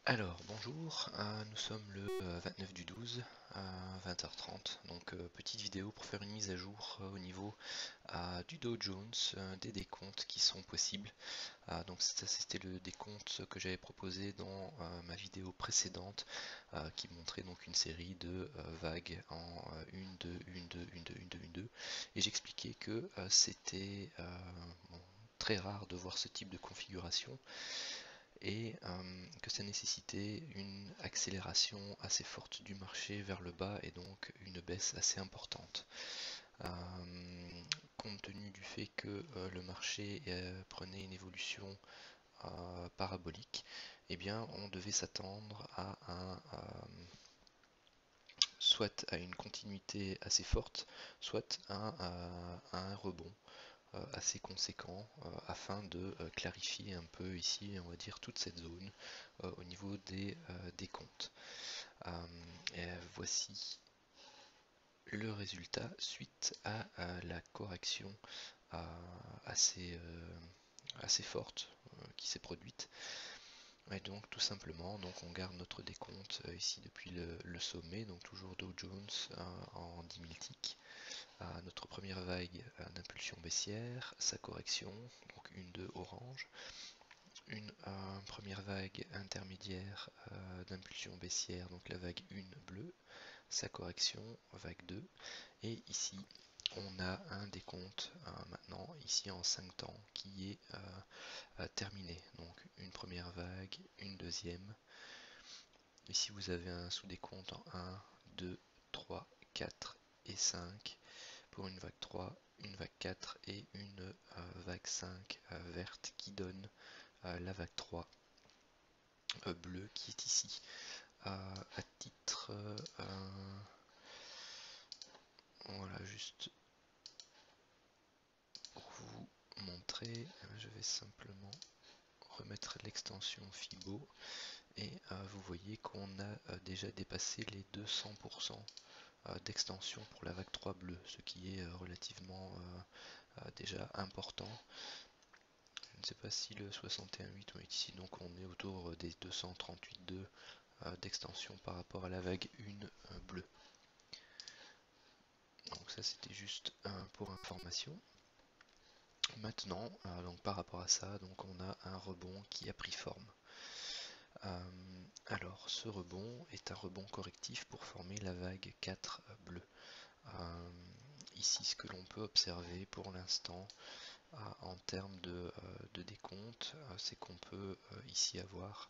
Alors, bonjour, nous sommes le 29 du 12 à 20h30, donc petite vidéo pour faire une mise à jour au niveau du Dow Jones, des décomptes qui sont possibles. Donc ça c'était le décompte que j'avais proposé dans ma vidéo précédente qui montrait donc une série de vagues en 1, 2, 1, 2, 1, 2, 1, 2, 1, 2, et j'expliquais que c'était très rare de voir ce type de configuration et que ça nécessitait une accélération assez forte du marché vers le bas et donc une baisse assez importante. Euh, Compte tenu du fait que le marché prenait une évolution parabolique, eh bien on devait s'attendre à soit à une continuité assez forte, soit à un rebond assez conséquent afin de clarifier un peu ici, on va dire, toute cette zone au niveau des comptes. Voici le résultat suite à la correction assez, assez forte qui s'est produite. Et donc tout simplement, donc on garde notre décompte ici depuis le sommet, donc toujours Dow Jones en 10 000 ticks. Notre première vague d'impulsion baissière, sa correction, donc une de orange, une première vague intermédiaire d'impulsion baissière, donc la vague 1 bleue, sa correction, vague 2, et ici on a un décompte maintenant ici en 5 temps qui est terminé, donc une première vague, une deuxième, ici vous avez un sous-décompte en 1, 2, 3, 4 et 5, pour une vague 3, une vague 4 et une vague 5 verte qui donne la vague 3 bleue qui est ici. À titre, voilà, juste pour vous montrer, je vais simplement remettre l'extension Fibo et vous voyez qu'on a déjà dépassé les 200% d'extension pour la vague 3 bleue, ce qui est relativement déjà important. Je ne sais pas si le 61.8 on est ici, donc on est autour des 238,2 d'extension par rapport à la vague 1 bleue. Donc ça c'était juste pour information. Maintenant, donc par rapport à ça, donc on a un rebond qui a pris forme. Alors ce rebond est un rebond correctif pour former la vague 4 bleue. Ici ce que l'on peut observer pour l'instant en termes de décompte, c'est qu'on peut ici avoir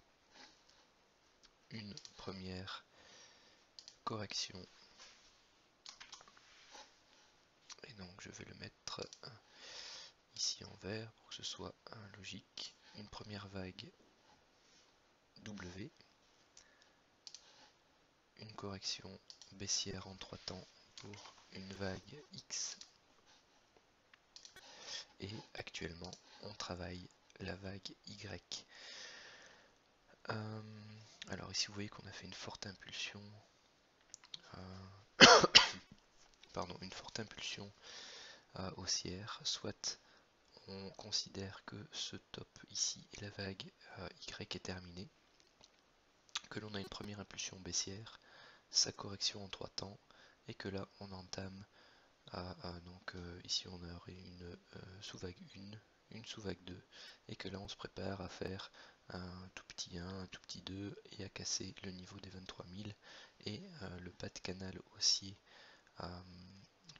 une première correction. Et donc je vais le mettre ici en vert pour que ce soit logique. Une première vague W, une correction baissière en 3 temps pour une vague X, et actuellement on travaille la vague Y. Alors ici vous voyez qu'on a fait une forte impulsion, pardon, une forte impulsion haussière, soit on considère que ce top ici et la vague Y est terminée, que l'on a une première impulsion baissière, sa correction en 3 temps, et que là on entame donc ici on aurait une sous-vague 1, une sous-vague 2, et que là on se prépare à faire un tout petit 1, un tout petit 2, et à casser le niveau des 23 000, et le bas de canal haussier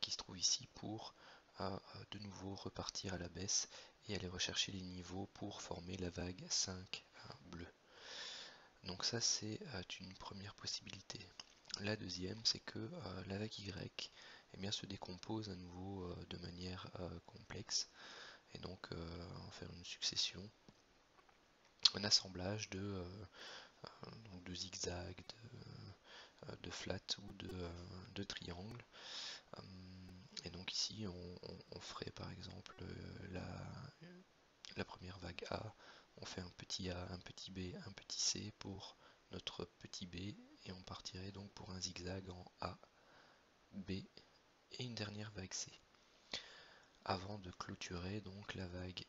qui se trouve ici pour de nouveau repartir à la baisse et aller rechercher les niveaux pour former la vague 5 bleue. Donc ça c'est une première possibilité. La deuxième, c'est que la vague Y eh bien, se décompose à nouveau de manière complexe, et donc en faire une succession, un assemblage de zigzags, de flats ou de triangles. Et donc ici, on ferait par exemple la première vague A, on fait un petit A, un petit B, un petit C pour notre petit B, et on partirait donc pour un zigzag en A, B et une dernière vague C, avant de clôturer donc la vague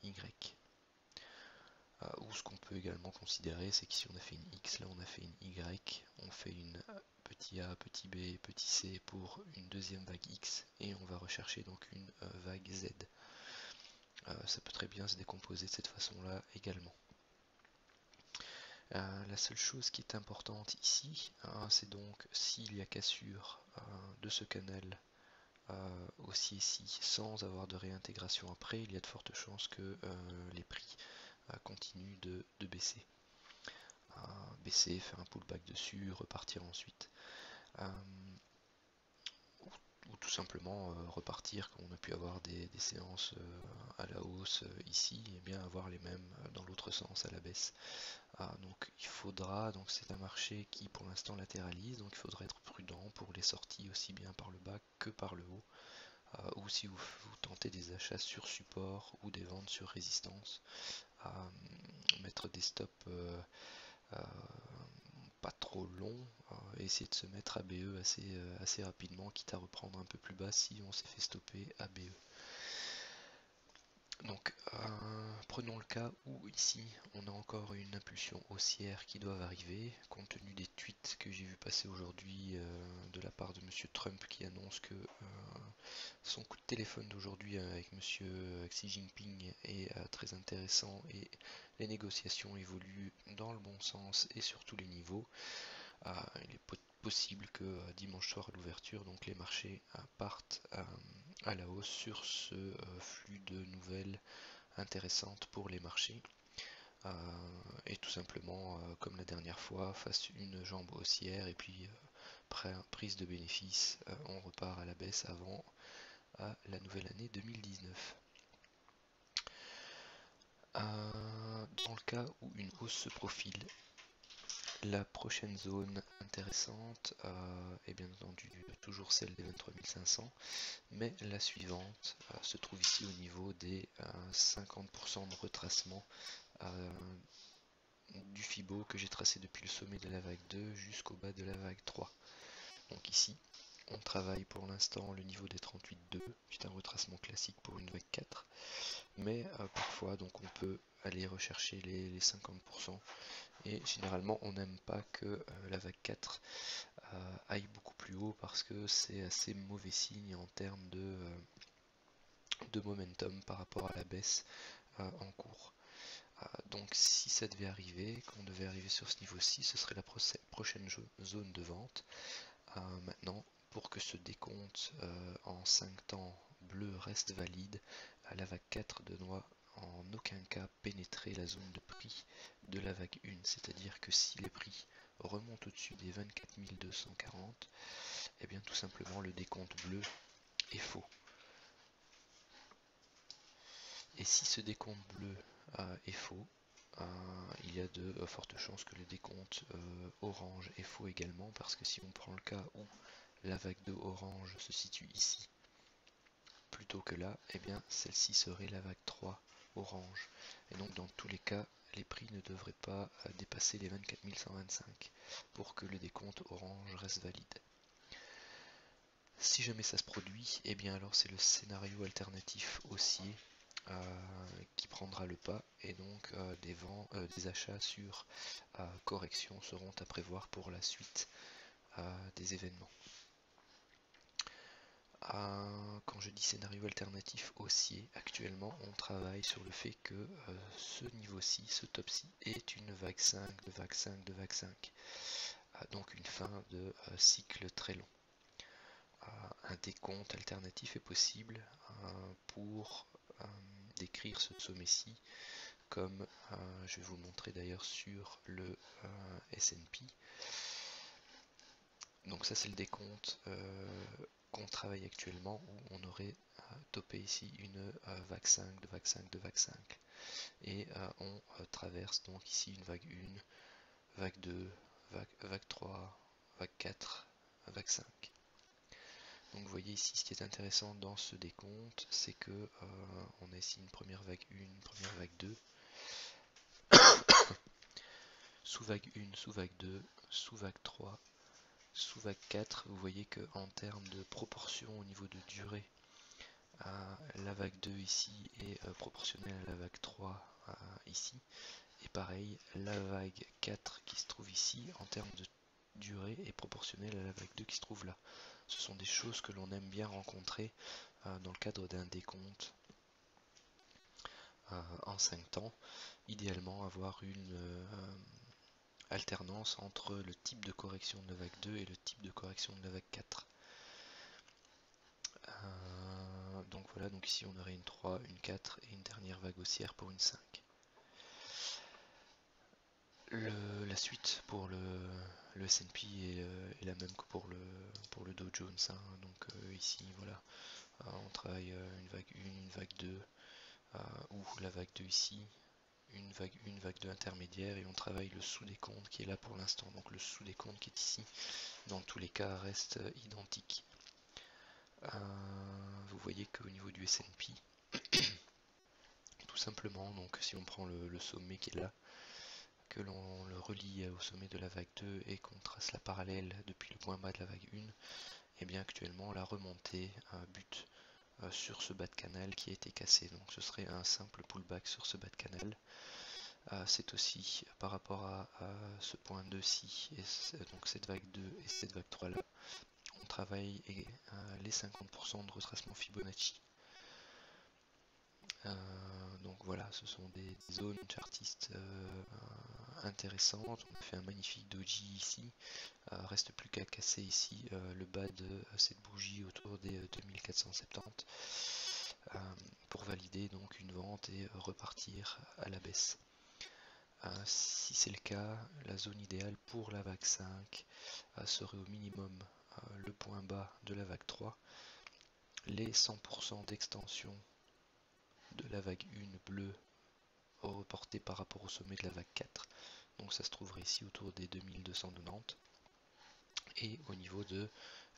Y. Ou ce qu'on peut également considérer, c'est qu'ici on a fait une X, là on a fait une Y, on fait une petit a, petit b, petit c pour une deuxième vague X, et on va rechercher donc une vague Z. Ça peut très bien se décomposer de cette façon-là également. La seule chose qui est importante ici, c'est donc s'il y a cassure de ce canal haussier ici sans avoir de réintégration après, il y a de fortes chances que les prix continuent de baisser. Baisser, faire un pullback dessus, repartir ensuite. Ou tout simplement repartir quand on a pu avoir des séances à la hausse ici, et bien avoir les mêmes dans l'autre sens à la baisse. Donc il faudra, donc c'est un marché qui pour l'instant latéralise, donc il faudra être prudent pour les sorties aussi bien par le bas que par le haut, ou si vous tentez des achats sur support ou des ventes sur résistance, mettre des stops pas trop longs, et essayer de se mettre à BE assez rapidement, quitte à reprendre un peu plus bas si on s'est fait stopper à BE. Donc prenons le cas où ici on a encore une impulsion haussière qui doit arriver, compte tenu des tweets que j'ai vu passer aujourd'hui de la part de monsieur Trump qui annonce que son coup de téléphone d'aujourd'hui avec monsieur Xi Jinping est très intéressant et les négociations évoluent dans le bon sens et sur tous les niveaux. Il est possible que dimanche soir à l'ouverture, donc les marchés partent à la hausse sur ce flux de nouvelles intéressantes pour les marchés, et tout simplement comme la dernière fois fasse une jambe haussière et puis prise de bénéfices, on repart à la baisse avant la nouvelle année 2019. Dans le cas où une hausse se profile, la prochaine zone intéressante est bien entendu toujours celle des 23 500, mais la suivante se trouve ici au niveau des 50% de retracement du FIBO que j'ai tracé depuis le sommet de la vague 2 jusqu'au bas de la vague 3. Donc ici, on travaille pour l'instant le niveau des 38,2, qui est un retracement classique pour une vague 4, mais parfois donc on peut aller rechercher les 50%, et généralement on n'aime pas que la vague 4 aille beaucoup plus haut parce que c'est assez mauvais signe en termes de momentum par rapport à la baisse en cours. Donc si ça devait arriver, qu'on devait arriver sur ce niveau-ci, ce serait la prochaine zone de vente. Maintenant, pour que ce décompte en 5 temps bleu reste valide, la vague 4 ne doit en aucun cas pénétrer la zone de prix de la vague 1, c'est-à-dire que si les prix remontent au-dessus des 24 240, et bien tout simplement le décompte bleu est faux. Et si ce décompte bleu est faux, il y a de fortes chances que le décompte orange est faux également, parce que si on prend le cas où la vague de orange se situe ici plutôt que là, et bien celle-ci serait la vague 3 orange. Et donc dans tous les cas, les prix ne devraient pas dépasser les 24 125 pour que le décompte orange reste valide. Si jamais ça se produit, et bien alors c'est le scénario alternatif haussier qui prendra le pas, et donc des achats sur correction seront à prévoir pour la suite des événements. Quand je dis scénario alternatif haussier, actuellement on travaille sur le fait que ce niveau-ci, ce top-ci, est une vague 5 de vague 5 de vague 5. Donc une fin de cycle très long. Un décompte alternatif est possible pour décrire ce sommet-ci comme, je vais vous le montrer d'ailleurs sur le S&P. Donc ça c'est le décompte qu'on travaille actuellement, où on aurait topé ici une vague 5 de vague 5 de vague 5. Et on traverse donc ici une vague 1, vague 2, vague 3, vague 4, vague 5. Donc vous voyez ici ce qui est intéressant dans ce décompte, c'est que on a ici une première vague 1, une première vague 2, sous vague 1, sous vague 2, sous vague 3, sous vague 4. Vous voyez que en termes de proportion au niveau de durée, la vague 2 ici est proportionnelle à la vague 3 ici, Et pareil, la vague 4 qui se trouve ici, en termes de durée, est proportionnelle à la vague 2 qui se trouve là. Ce sont des choses que l'on aime bien rencontrer dans le cadre d'un décompte en 5 temps. Idéalement, avoir une alternance entre le type de correction de la vague 2 et le type de correction de la vague 4. Donc voilà, donc ici on aurait une 3, une 4 et une dernière vague haussière pour une 5. La suite pour le S&P est la même que pour le Dow Jones, hein. Donc ici voilà, on travaille une vague 1, une vague 2, ou la vague 2 ici, une vague 2 intermédiaire, et on travaille le sous-décompte qui est là pour l'instant. Donc le sous-décompte qui est ici, dans tous les cas, reste identique. Vous voyez qu'au niveau du S&P, tout simplement, donc si on prend le sommet qui est là, que l'on le relie au sommet de la vague 2 et qu'on trace la parallèle depuis le point bas de la vague 1, et bien actuellement la remontée bute sur ce bas de canal qui a été cassé. Donc ce serait un simple pullback sur ce bas de canal. C'est aussi par rapport à ce point 2ci, et donc cette vague 2 et cette vague 3 là, on travaille les 50% de retracement Fibonacci. Donc voilà, ce sont des zones chartistes intéressantes. On a fait un magnifique doji ici. Reste plus qu'à casser ici le bas de cette bougie autour des 2470 pour valider donc une vente et repartir à la baisse. Si c'est le cas, la zone idéale pour la vague 5 serait au minimum le point bas de la vague 3, les 100% d'extension de la vague 1 bleue reportée par rapport au sommet de la vague 4, donc ça se trouverait ici autour des 2290, et au niveau de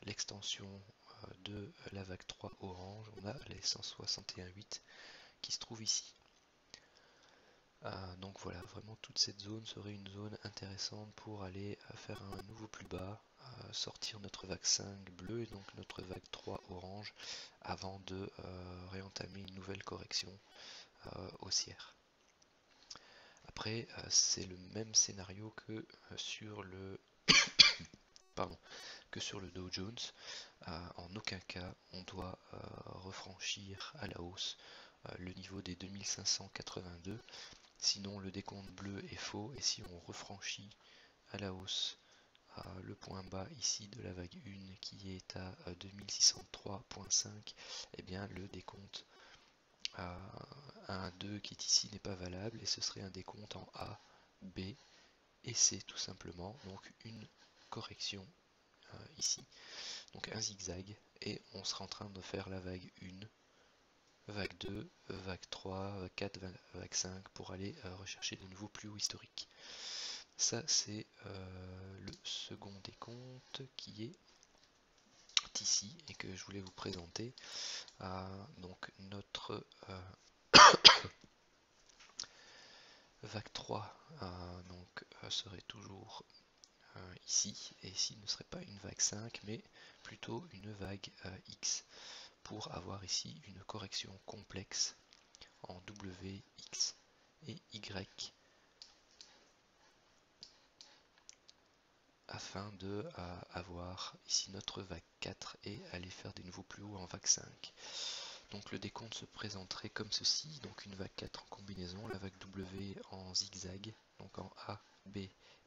l'extension de la vague 3 orange, on a les 161,8 qui se trouvent ici. Donc voilà, vraiment toute cette zone serait une zone intéressante pour aller faire un nouveau plus bas, sortir notre vague 5 bleue et donc notre vague 3 orange avant de réentamer une nouvelle correction haussière. Après, c'est le même scénario que sur le Dow Jones. En aucun cas on doit refranchir à la hausse le niveau des 2582. Sinon le décompte bleu est faux, et si on refranchit à la hausse le point bas ici de la vague 1 qui est à 2603.5, et bien le décompte à 1, 2 qui est ici n'est pas valable, et ce serait un décompte en A, B et C tout simplement, donc une correction ici, donc un zigzag, et on sera en train de faire la vague 1, vague 2, vague 3, vague 4, vague 5 pour aller rechercher de nouveaux plus hauts historiques. Ça c'est le second décompte qui est ici et que je voulais vous présenter. Donc notre vague 3 serait toujours ici, et ici ne serait pas une vague 5 mais plutôt une vague X, pour avoir ici une correction complexe en W, X et Y, afin de avoir ici notre vague 4 et aller faire des nouveaux plus hauts en vague 5. Donc le décompte se présenterait comme ceci, donc une vague 4 en combinaison, la vague W en zigzag, donc en A, B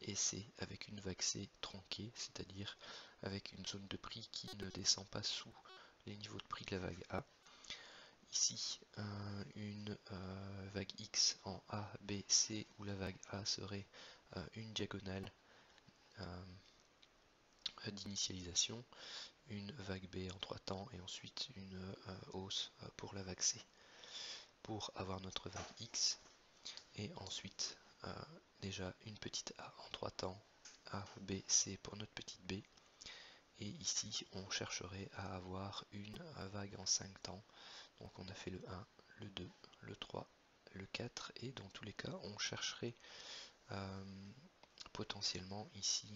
et C, avec une vague C tronquée, c'est-à-dire avec une zone de prix qui ne descend pas sous les niveaux de prix de la vague A. Ici, une vague X en A, B, C, où la vague A serait une diagonale d'initialisation, une vague B en 3 temps, et ensuite une hausse pour la vague C, pour avoir notre vague X, et ensuite déjà une petite A en 3 temps, A, B, C pour notre petite B, et ici on chercherait à avoir une vague en 5 temps, donc on a fait le 1, le 2, le 3, le 4, et dans tous les cas on chercherait potentiellement ici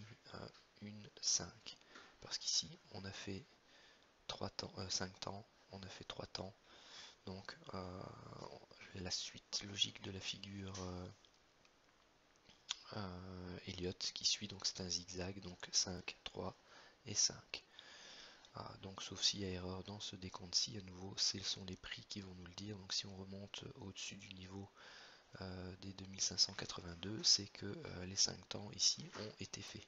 une 5, parce qu'ici on a fait 5 temps, on a fait 3 temps, donc la suite logique de la figure Elliott qui suit, donc c'est un zigzag, donc 5, 3 et 5. Donc sauf s'il y a erreur dans ce décompte-ci, à nouveau, ce sont les prix qui vont nous le dire. Donc si on remonte au-dessus du niveau des 2582, c'est que les 5 temps ici ont été faits.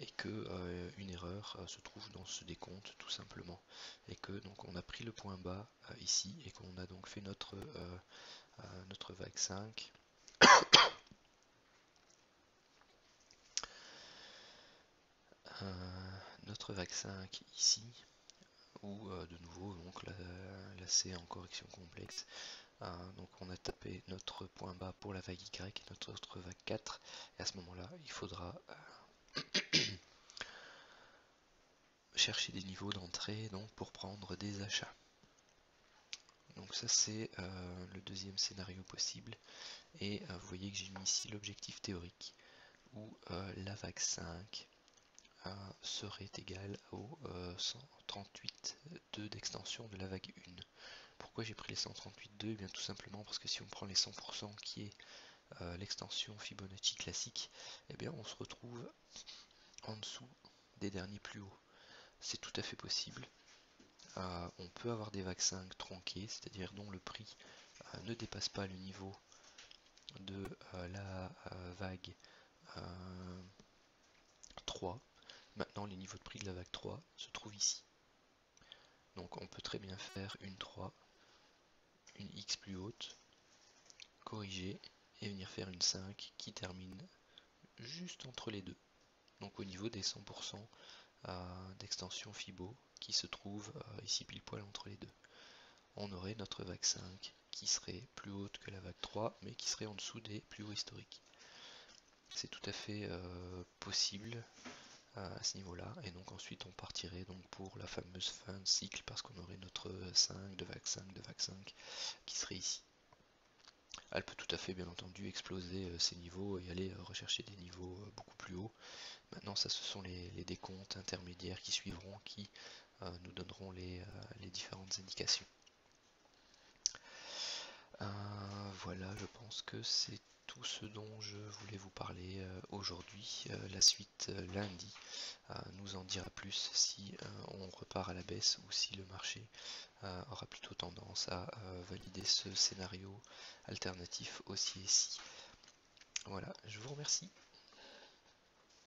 Et que une erreur se trouve dans ce décompte tout simplement. Et que donc on a pris le point bas ici et qu'on a donc fait notre vague 5. Notre vague 5 ici, où de nouveau donc là c'est en correction complexe. Donc on a tapé notre point bas pour la vague Y et notre vague 4, et à ce moment là il faudra chercher des niveaux d'entrée donc pour prendre des achats. Donc ça c'est le deuxième scénario possible, et vous voyez que j'ai mis ici l'objectif théorique où la vague 5 serait égale au 138,2 d'extension de la vague 1. Pourquoi j'ai pris les 138,2? Eh bien tout simplement parce que si on prend les 100% qui est l'extension Fibonacci classique, eh bien on se retrouve en dessous des derniers plus hauts. C'est tout à fait possible. On peut avoir des vagues 5 tronquées, c'est-à-dire dont le prix ne dépasse pas le niveau de la vague 3. Maintenant, les niveaux de prix de la vague 3 se trouvent ici. Donc on peut très bien faire une 3, une X plus haute, corriger et venir faire une 5 qui termine juste entre les deux. Donc au niveau des 100% d'extension Fibo qui se trouve ici pile poil entre les deux. On aurait notre vague 5 qui serait plus haute que la vague 3 mais qui serait en dessous des plus hauts historiques. C'est tout à fait possible à ce niveau là, et donc ensuite on partirait donc pour la fameuse fin de cycle parce qu'on aurait notre 5 de vague 5 de vague 5 qui serait ici. Elle peut tout à fait bien entendu exploser ces niveaux et aller rechercher des niveaux beaucoup plus hauts. Maintenant ça ce sont les décomptes intermédiaires qui suivront qui nous donneront les différentes indications. Voilà, je pense que c'est tout ce dont je voulais vous parler aujourd'hui. La suite lundi nous en dira plus si on repart à la baisse ou si le marché aura plutôt tendance à valider ce scénario alternatif haussier-ci. Voilà, je vous remercie.